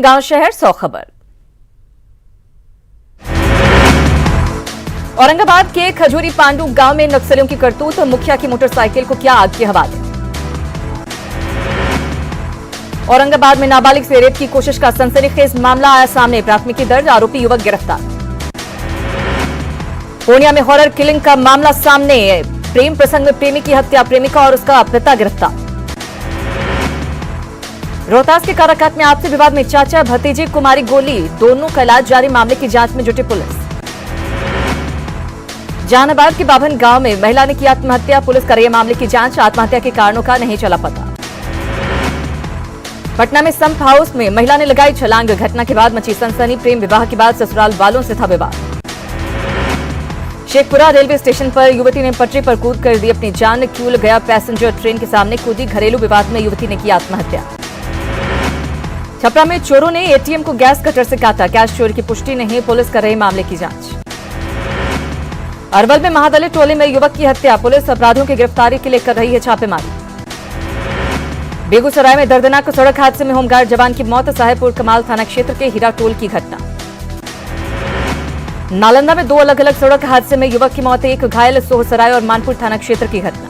गांव शहर 100 खबर। औरंगाबाद के खजूरी पांडू गांव में नक्सलियों की करतूत और मुखिया की मोटरसाइकिल को किया आग के हवाले। औरंगाबाद में नाबालिग से रेप की कोशिश का सनसनीखेज मामला आया सामने, प्राथमिकी दर्ज, आरोपी युवक गिरफ्तार। पूर्णिया में हॉरर किलिंग का मामला सामने, प्रेम प्रसंग में प्रेमी की हत्या, प्रेमिका और उसका पिता गिरफ्तार। रोहतास के काराकाट में आपसी विवाद में चाचा भतीजे को मारी गोली, दोनों का इलाज जारी, मामले की जांच में जुटी पुलिस। जहानाबाद के बाभन गांव में महिला ने की आत्महत्या, पुलिस कर रही है मामले की जांच, आत्महत्या के कारणों का नहीं चला पता। पटना में संप हाउस में महिला ने लगाई छलांग, घटना के बाद मची सनसनी, प्रेम विवाह के बाद ससुराल वालों से था विवाद। शेखपुरा रेलवे स्टेशन पर युवती ने पटरी पर कूद कर दी अपनी जान, क्यूल गया पैसेंजर ट्रेन के सामने कूदी, घरेलू विवाद में युवती ने की आत्महत्या। छपरा में चोरों ने एटीएम को गैस कटर से काटा, कैश चोरी की पुष्टि नहीं, पुलिस कर रही मामले की जांच। अरवल में महादलित टोले में युवक की हत्या, पुलिस अपराधियों की गिरफ्तारी के लिए कर रही है छापेमारी। बेगूसराय में दर्दनाक सड़क हादसे में होमगार्ड जवान की मौत, साहेबपुर कमाल थाना क्षेत्र के हीरा टोल की घटना। नालंदा में 2 अलग अलग सड़क हादसे में युवक की मौत, एक घायल, सोहसराय और मानपुर थाना क्षेत्र की घटना।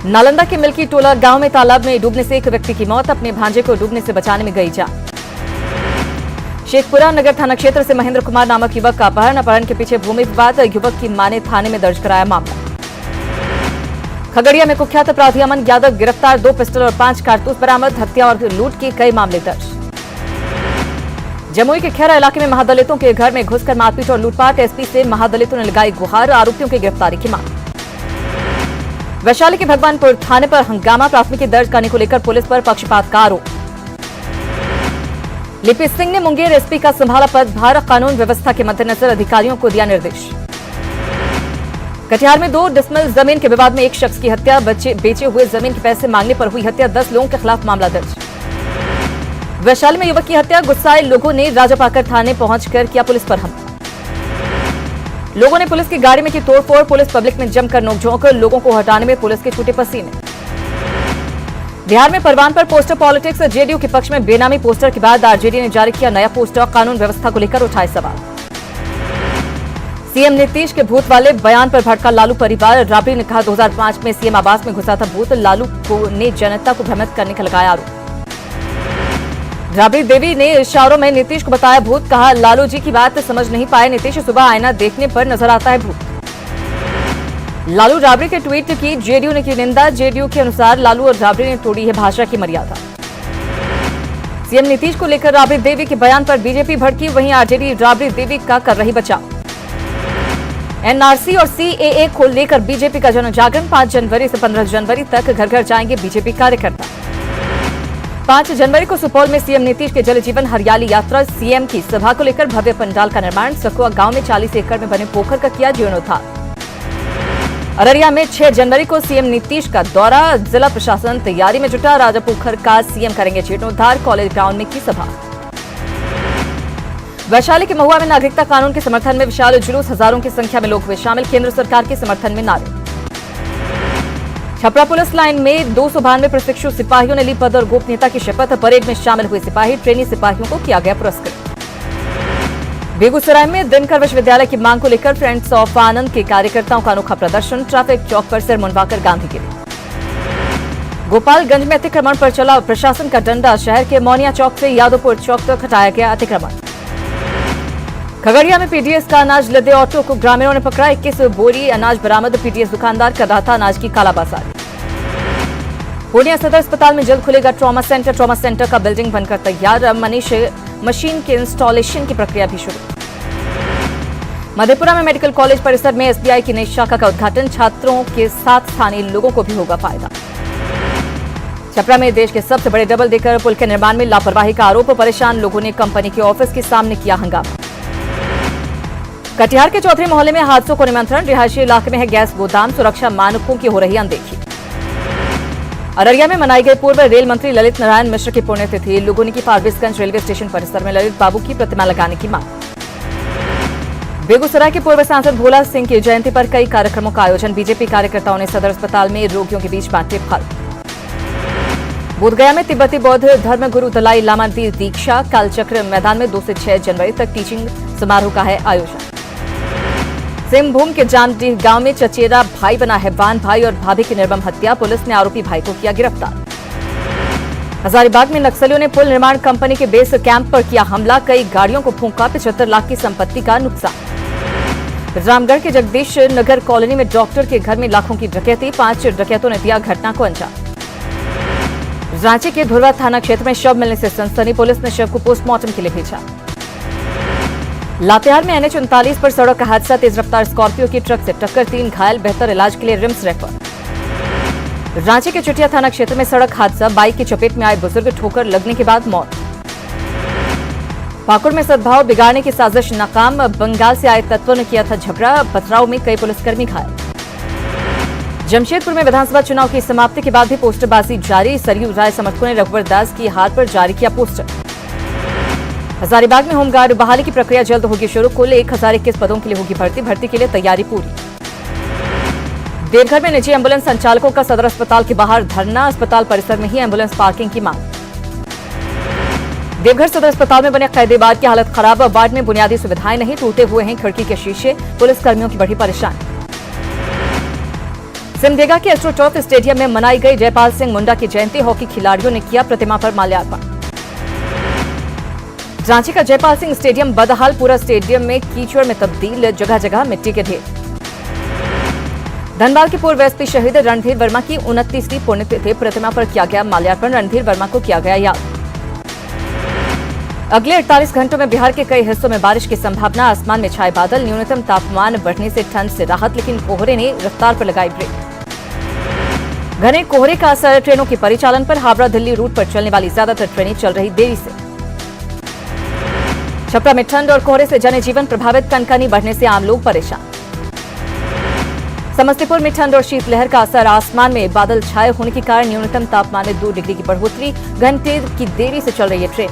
नालंदा के मिल्की टोला गांव में तालाब में डूबने से एक व्यक्ति की मौत, अपने भांजे को डूबने से बचाने में गई जान। शेखपुरा नगर थाना क्षेत्र से महेंद्र कुमार नामक युवक का अपहरण के पीछे भूमि विवाद, युवक की मां ने थाने में दर्ज कराया मामला। खगड़िया में कुख्यात अपराधी अमन यादव गिरफ्तार, 2 पिस्टल और 5 कारतूस बरामद, हत्या और लूट के कई मामले दर्ज। जमुई के खेरा इलाके में महादलितों के घर में घुसकर मारपीट और लूटपाट, एसपी से महादलितों ने लगाई गुहार, आरोपियों की गिरफ्तारी की मांग। वैशाली के भगवानपुर थाने पर हंगामा, प्राथमिकी दर्ज करने को लेकर पुलिस पर पक्षपात का आरोप। लिपि सिंह ने मुंगेर एसपी का संभाला पदभार, कानून व्यवस्था के मद्देनजर अधिकारियों को दिया निर्देश। कटिहार में 2 डिसमिल जमीन के विवाद में एक शख्स की हत्या, बेचे हुए जमीन के पैसे मांगने पर हुई हत्या, 10 लोगों के खिलाफ मामला दर्ज। वैशाली में युवक की हत्या, गुस्साए लोगों ने राजापाकर थाने पहुंचकर किया पुलिस पर हमला। लोगों ने पुलिस की गाड़ी में की तोड़फोड़, पुलिस पब्लिक में जमकर नोकझोंक, लोगों को हटाने में पुलिस के छूटे पसीने। बिहार में परवान पर पोस्टर पॉलिटिक्स, जेडीयू के पक्ष में बेनामी पोस्टर के बाद आरजेडी ने जारी किया नया पोस्टर, कानून व्यवस्था को लेकर उठाए सवाल। सीएम नीतीश के भूत वाले बयान पर भड़का लालू परिवार, राबड़ी ने कहा 2005 में सीएम आवास में घुसा था भूत, लालू ने जनता को भ्रमित करने का लगाया आरोप। राबड़ी देवी ने इशारों में नीतीश को बताया भूत, कहा लालू जी की बात समझ नहीं पाए नीतीश, सुबह आईना देखने पर नजर आता है भूत। लालू राबड़ी के ट्वीट की जेडीयू ने की निंदा, जेडीयू के अनुसार लालू और राबड़ी ने तोड़ी है भाषा की मर्यादा। सीएम नीतीश को लेकर राबड़ी देवी के बयान पर बीजेपी भड़की, वहीं आरजेडी राबड़ी देवी का कर रही बचाव। एनआरसी और सीएए को लेकर बीजेपी का जन जागरण, 5 जनवरी से 15 जनवरी तक घर घर जाएंगे बीजेपी कार्यकर्ता। 5 जनवरी को सुपौल में सीएम नीतीश के जल जीवन हरियाली यात्रा, सीएम की सभा को लेकर भव्य पंडाल का निर्माण, सकुआ गांव में 40 एकड़ में बने पोखर का किया जीर्णोद्धार। अररिया में 6 जनवरी को सीएम नीतीश का दौरा, जिला प्रशासन तैयारी में जुटा, राजापोखर का सीएम करेंगे जीर्णोद्धार, कॉलेज ग्राउंड में की सभा। वैशाली के महुआ में नागरिकता कानून के समर्थन में विशाल जुलूस, हजारों की संख्या में लोग हुए शामिल, केंद्र सरकार के समर्थन में नारे। छपरा पुलिस लाइन में 292 प्रशिक्षु सिपाहियों ने ली पद और गोपनीयता की शपथ, परेड में शामिल हुए सिपाही, ट्रेनी सिपाहियों को किया गया पुरस्कृत। बेगूसराय में दिनकर विश्वविद्यालय की मांग को लेकर फ्रेंड्स ऑफ आनंद के कार्यकर्ताओं का अनोखा प्रदर्शन, ट्रैफिक चौक पर सिर मुंडवाकर गांधीगिरी। गोपालगंज में अतिक्रमण पर चला प्रशासन का डंडा, शहर के मौनिया चौक से यादवपुर चौक तक हटाया गया अतिक्रमण। खगड़िया में पीडीएस का अनाज लदे ऑटो को ग्रामीणों ने पकड़ा, 21 बोरी अनाज बरामद, पीडीएस दुकानदार कर रहा था अनाज की कालाबाजारी। पूर्णिया सदर अस्पताल में जल्द खुलेगा ट्रॉमा सेंटर का बिल्डिंग बनकर तैयार, मशीन के इंस्टॉलेशन की प्रक्रिया भी शुरू। मधेपुरा में मेडिकल कॉलेज परिसर में एसबीआई की नई शाखा का उद्घाटन, छात्रों के साथ स्थानीय लोगों को भी होगा फायदा। छपरा में देश के सबसे बड़े डबल डेकर पुल के निर्माण में लापरवाही का आरोप, परेशान लोगों ने कंपनी के ऑफिस के सामने किया हंगामा। कटिहार के चौधरी मोहल्ले में हादसों को निमंत्रण, रिहायशी इलाके में है गैस गोदाम, सुरक्षा मानकों की हो रही अनदेखी। अररिया में मनाई गई पूर्व रेल मंत्री ललित नारायण मिश्र की पुण्यतिथि, लोगों ने की फारबिसगंज रेलवे स्टेशन परिसर में ललित बाबू की प्रतिमा लगाने की मांग। बेगूसराय के पूर्व सांसद भोला सिंह की जयंती पर कई कार्यक्रमों का आयोजन, बीजेपी कार्यकर्ताओं ने सदर अस्पताल में रोगियों के बीच बांटे फल। बोधगया में तिब्बती बौद्ध धर्मगुरु दलाई लामा दी दीक्षा। कालचक्र मैदान में 2 से 6 जनवरी तक टीचिंग समारोह का है आयोजन। सिंहभूम के जामडीह गांव में चचेरा भाई बना है वान भाई और भाभी की निर्मम हत्या। पुलिस ने आरोपी भाई को किया गिरफ्तार। हजारीबाग में नक्सलियों ने पुल निर्माण कंपनी के बेस कैंप पर किया हमला। कई गाड़ियों को फूंका। 75 लाख की संपत्ति का नुकसान। रामगढ़ के जगदीश नगर कॉलोनी में डॉक्टर के घर में लाखों की डकैती। 5 डकैतों ने दिया घटना को अंजाम। रांची के धुरवा थाना क्षेत्र में शव मिलने से सनसनी। पुलिस ने शव को पोस्टमार्टम के लिए भेजा। लातेहार में NH-39 पर सड़क हादसा। तेज रफ्तार स्कॉर्पियो की ट्रक से टक्कर। 3 घायल। बेहतर इलाज के लिए रिम्स रेफर। रांची के चुटिया थाना क्षेत्र में सड़क हादसा। बाइक की चपेट में आए बुजुर्ग। ठोकर लगने के बाद मौत। पाकुड़ में सद्भाव बिगाड़ने की साजिश नाकाम। बंगाल से आए तत्वों ने किया था झगड़ा। पथराव में कई पुलिसकर्मी घायल। जमशेदपुर में विधानसभा चुनाव की समाप्ति के बाद भी पोस्टरबाजी जारी। सरयू राय समर्थकों ने रघुवर दास की हार पर जारी किया पोस्टर। हजारीबाग में होमगार्ड बहाली की प्रक्रिया जल्द होगी शुरू। कुल 1021 पदों के लिए होगी भर्ती। भर्ती के लिए तैयारी पूरी। देवघर में निजी एम्बुलेंस संचालकों का सदर अस्पताल के बाहर धरना। अस्पताल परिसर में ही एम्बुलेंस पार्किंग की मांग। देवघर सदर अस्पताल में बने कैदीवार्ड की हालत खराब। वार्ड में बुनियादी सुविधाएं नहीं। टूटे हुए हैं खिड़की के शीशे। पुलिसकर्मियों की बढ़ी परेशानी। सिमडेगा के एस्ट्रोटर्फ स्टेडियम में मनाई गई जयपाल सिंह मुंडा की जयंती। हॉकी खिलाड़ियों ने किया प्रतिमा पर माल्यार्पण। रांची का जयपाल सिंह स्टेडियम बदहाल। पूरा स्टेडियम में कीचड़ में तब्दील। जगह जगह मिट्टी के ढेर। धनबाद के पूर्व एसपी शहीद रणधीर वर्मा की 29वीं पुण्यतिथि। प्रतिमा पर किया गया माल्यार्पण। रणधीर वर्मा को किया गया याद। अगले 48 घंटों में बिहार के कई हिस्सों में बारिश की संभावना। आसमान में छाए बादल। न्यूनतम तापमान बढ़ने से ठंड से राहत, लेकिन कोहरे ने रफ्तार पर लगाई ब्रेक। घने कोहरे का असर ट्रेनों के परिचालन पर। हावड़ा दिल्ली रूट पर चलने वाली ज्यादातर ट्रेनें चल रही देरी से। छपरा में ठंड और कोहरे से जनजीवन प्रभावित। कनकनी बढ़ने से आम लोग परेशान। समस्तीपुर में ठंड और शीतलहर का असर। आसमान में बादल छाए होने के कारण न्यूनतम तापमान में 2 डिग्री की बढ़ोतरी। घंटे की देरी से चल रही है ट्रेन।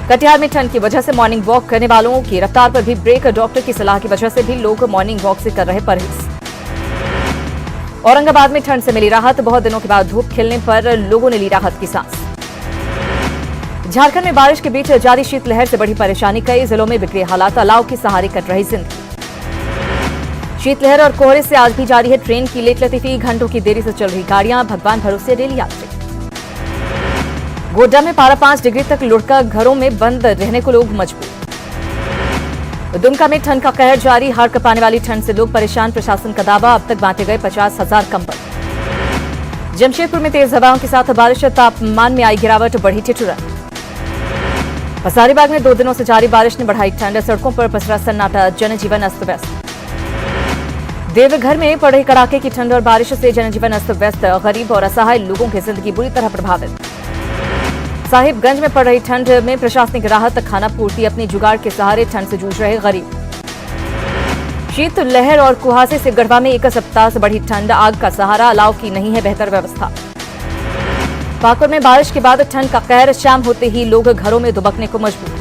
कटिहार में ठंड की वजह से मॉर्निंग वॉक करने वालों की रफ्तार पर भी ब्रेक। डॉक्टर की सलाह की वजह से भी लोग मॉर्निंग वॉक से कर रहे परहेज। औरंगाबाद में ठंड से मिली राहत। बहुत दिनों के बाद धूप खिलने पर लोगों ने ली राहत की सांस। झारखंड में बारिश के बीच जारी शीतलहर से बढ़ी परेशानी। कई जिलों में बिगड़े हालात। अलाव के सहारे कट रही जिंदगी। शीतलहर और कोहरे से आज भी जारी है ट्रेन की लेट लतीफी। घंटों की देरी से चल रही गाड़ियां। भगवान भरोसे रेल यात्री। गोड्डा में पारा 5 डिग्री तक लुढ़का। घरों में बंद रहने को लोग मजबूर। दुमका में ठंड का कहर जारी। हाड़ कपाने वाली ठंड से लोग परेशान। प्रशासन का दावा, अब तक बांटे गए 50,000 कंबल। जमशेदपुर में तेज हवाओं के साथ बारिश। तापमान में आई गिरावट, बढ़ी ठिठुरन। हजारीबाग में 2 दिनों से जारी बारिश ने बढ़ाई ठंड। सड़कों पर पसरा सन्नाटा। जनजीवन अस्त व्यस्त। देवघर में पड़ रही कड़ाके की ठंड और बारिश से जनजीवन अस्त व्यस्त। गरीब और असहाय लोगों की जिंदगी बुरी तरह प्रभावित। साहिबगंज में पड़ रही ठंड में प्रशासनिक राहत। खाना पूर्ति अपनी जुगाड़ के सहारे ठंड से जूझ रहे गरीब। शीत लहर और कुहासे से गढ़वा में 1 सप्ताह से बढ़ी ठंड। आग का सहारा। अलाव की नहीं है बेहतर व्यवस्था। पाकुड़ में बारिश के बाद ठंड का कहर। शाम होते ही लोग घरों में दुबकने को मजबूर।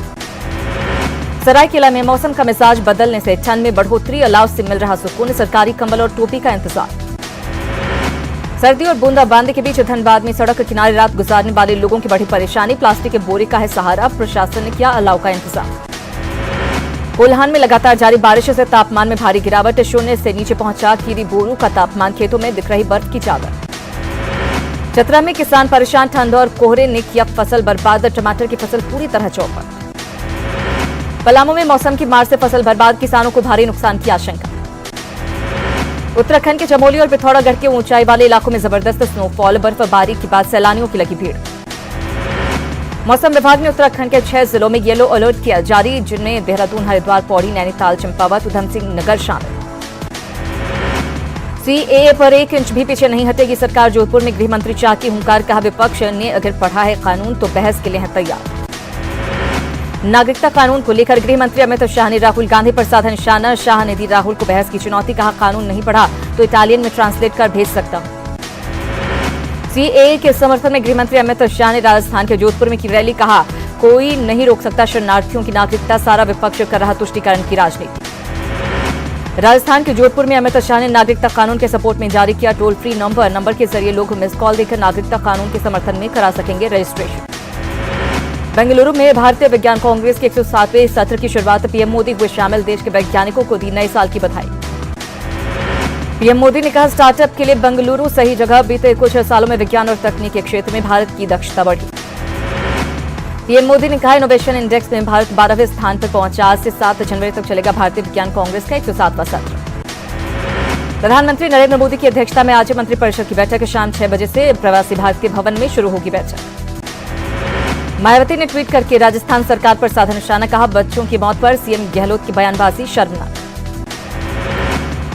सरायकेला में मौसम का मिजाज बदलने से ठंड में बढ़ोतरी। अलाव से मिल रहा सुकून। सरकारी कंबल और टोपी का इंतजार। सर्दी और बूंदाबांदी के बीच धनबाद में सड़क किनारे रात गुजारने वाले लोगों की बढ़ी परेशानी। प्लास्टिक के बोरे का है सहारा। प्रशासन ने किया अलाव का इंतजाम। कोल्हान में लगातार जारी बारिश से तापमान में भारी गिरावट। 0 से नीचे पहुंचा कीरी बोरू का तापमान। खेतों में दिख रही बर्फ की चादर। चतरा में किसान परेशान। ठंड और कोहरे ने किया फसल बर्बाद। टमाटर की फसल पूरी तरह चौपट। पलामू में मौसम की मार से फसल बर्बाद। किसानों को भारी नुकसान की आशंका। उत्तराखंड के चमोली और पिथौरागढ़ के ऊंचाई वाले इलाकों में जबरदस्त स्नोफॉल। बर्फबारी के बाद सैलानियों की लगी भीड़। मौसम विभाग ने उत्तराखंड के 6 जिलों में येलो अलर्ट किया जारी, जिनमें देहरादून, हरिद्वार, पौड़ी, नैनीताल, चंपावत, उधमसिंह नगर शामिल। सीएए पर 1 इंच भी पीछे नहीं हटेगी सरकार। जोधपुर में गृह मंत्री शाह की हुंकार। कहा, विपक्ष ने अगर पढ़ा है कानून तो बहस के लिए है तैयार। नागरिकता कानून को लेकर गृह मंत्री अमित शाह ने राहुल गांधी पर साधा निशाना। शाह ने दी राहुल को बहस की चुनौती। कहा, कानून नहीं पढ़ा तो इटालियन में ट्रांसलेट कर भेज सकता हूं। सीएए के समर्थन में गृह मंत्री अमित शाह ने राजस्थान के जोधपुर में की रैली। कहा, कोई नहीं रोक सकता शरणार्थियों की नागरिकता। सारा विपक्ष कर रहा तुष्टीकरण की राजनीति। राजस्थान के जोधपुर में अमित शाह ने नागरिकता कानून के सपोर्ट में जारी किया टोल फ्री नंबर के जरिए लोग मिस कॉल देकर नागरिकता कानून के समर्थन में करा सकेंगे रजिस्ट्रेशन। बेंगलुरु में भारतीय विज्ञान कांग्रेस के 107वें सत्र की शुरुआत पीएम मोदी हुए शामिल, देश के वैज्ञानिकों को दी नए साल की बधाई। पीएम मोदी ने कहा स्टार्टअप के लिए बेंगलुरु सही जगह, बीते कुछ सालों में विज्ञान और तकनीक के क्षेत्र में भारत की दक्षता बढ़ी। पीएम मोदी ने कहा इनोवेशन इंडेक्स में भारत 12वें स्थान पर पहुंचा। आज से 7 जनवरी तक चलेगा भारतीय विज्ञान कांग्रेस का 107वां सत्र। प्रधानमंत्री नरेंद्र मोदी की अध्यक्षता में आज मंत्रिपरिषद की बैठक शाम 6 बजे से प्रवासी भारतीय भवन में शुरू होगी बैठक। मायावती ने ट्वीट करके राजस्थान सरकार पर साधा निशाना, कहा बच्चों की मौत पर सीएम गहलोत की बयानबाजी शर्मनाक।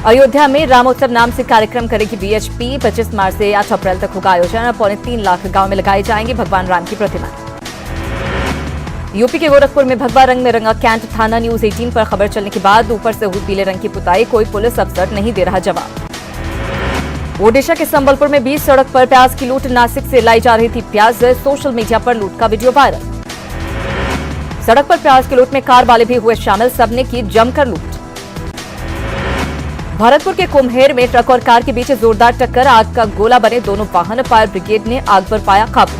अयोध्या में रामोत्सव नाम से कार्यक्रम करेगी बीएचपी। 25 मार्च से 8 अप्रैल तक होगा आयोजन। 3.25 लाख गांव में लगाई जाएंगी भगवान राम की प्रतिमा। यूपी के गोरखपुर में भगवा रंग में रंगा कैंट थाना। न्यूज 18 पर खबर चलने के बाद ऊपर से हुई पीले रंग की पुताई, कोई पुलिस अफसर नहीं दे रहा जवाब। ओडिशा के संबलपुर में 20 सड़क पर प्याज की लूट। नासिक से लाई जा रही थी प्याज, सोशल मीडिया पर लूट का वीडियो वायरल। सड़क पर प्याज की लूट में कार वाले भी हुए शामिल, सबने की जमकर लूट। भरतपुर के कुम्हेर में ट्रक और कार के बीच जोरदार टक्कर, आग का गोला बने दोनों वाहन। फायर ब्रिगेड ने आग पर पाया काबू।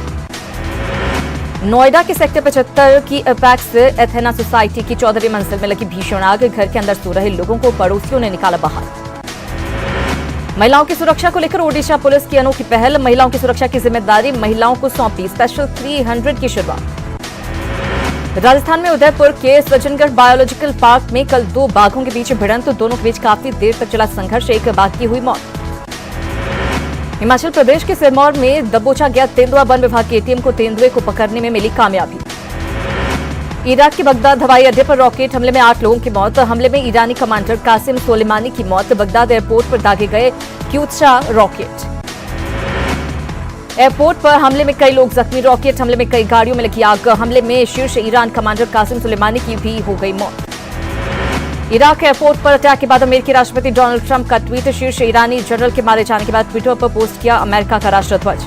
नोएडा के सेक्टर 75 की अपेक्स एथेना सोसाइटी की 14वीं मंजिल में लगी भीषण आग। घर के अंदर सो रहे लोगों को पड़ोसियों ने निकाला बाहर। महिलाओं की सुरक्षा को लेकर ओडिशा पुलिस की अनोखी पहल। महिलाओं की सुरक्षा की जिम्मेदारी महिलाओं को सौंपी स्पेशल 300 की शुरुआत। राजस्थान में उदयपुर के सज्जनगढ़ बायोलॉजिकल पार्क में कल 2 बाघों के बीच भिड़ंत, दोनों के बीच काफी देर तक चला संघर्ष, एक बाघ की हुई मौत। हिमाचल प्रदेश के सिरमौर में दबोचा गया तेंदुआ। वन विभाग के एटीएम को तेंदुए को पकड़ने में मिली कामयाबी। इराक के बगदाद हवाई अड्डे पर रॉकेट हमले में 8 लोगों की मौत। हमले में ईरानी कमांडर कासिम सोलेमानी की मौत। बगदाद एयरपोर्ट पर दागे गए क्यूत्सा रॉकेट। एयरपोर्ट पर हमले में कई लोग जख्मी। रॉकेट हमले में कई गाड़ियों में लगी आग। हमले में शीर्ष ईरान कमांडर कासिम सुलेमानी की भी हो गई मौत। इराक एयरपोर्ट पर अटैक के बाद अमेरिकी राष्ट्रपति डोनाल्ड ट्रंप का ट्वीट। शीर्ष ईरानी जनरल के मारे जाने के बाद ट्विटर पर पोस्ट किया अमेरिका का राष्ट्रध्वज।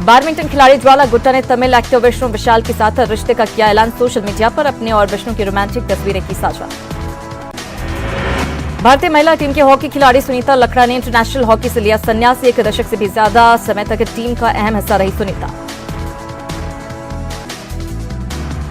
बैडमिंटन खिलाड़ी ज्वाला गुट्टा ने तमिल एक्टर विष्णु विशाल के साथ रिश्ते का किया ऐलान। सोशल मीडिया पर अपने और विष्णु की रोमांटिक तस्वीरें की साझा। भारतीय महिला टीम के हॉकी खिलाड़ी सुनीता लकड़ा ने इंटरनेशनल हॉकी से लिया संन्यास। 1 दशक से भी ज्यादा समय तक टीम का अहम हिस्सा रही सुनीता।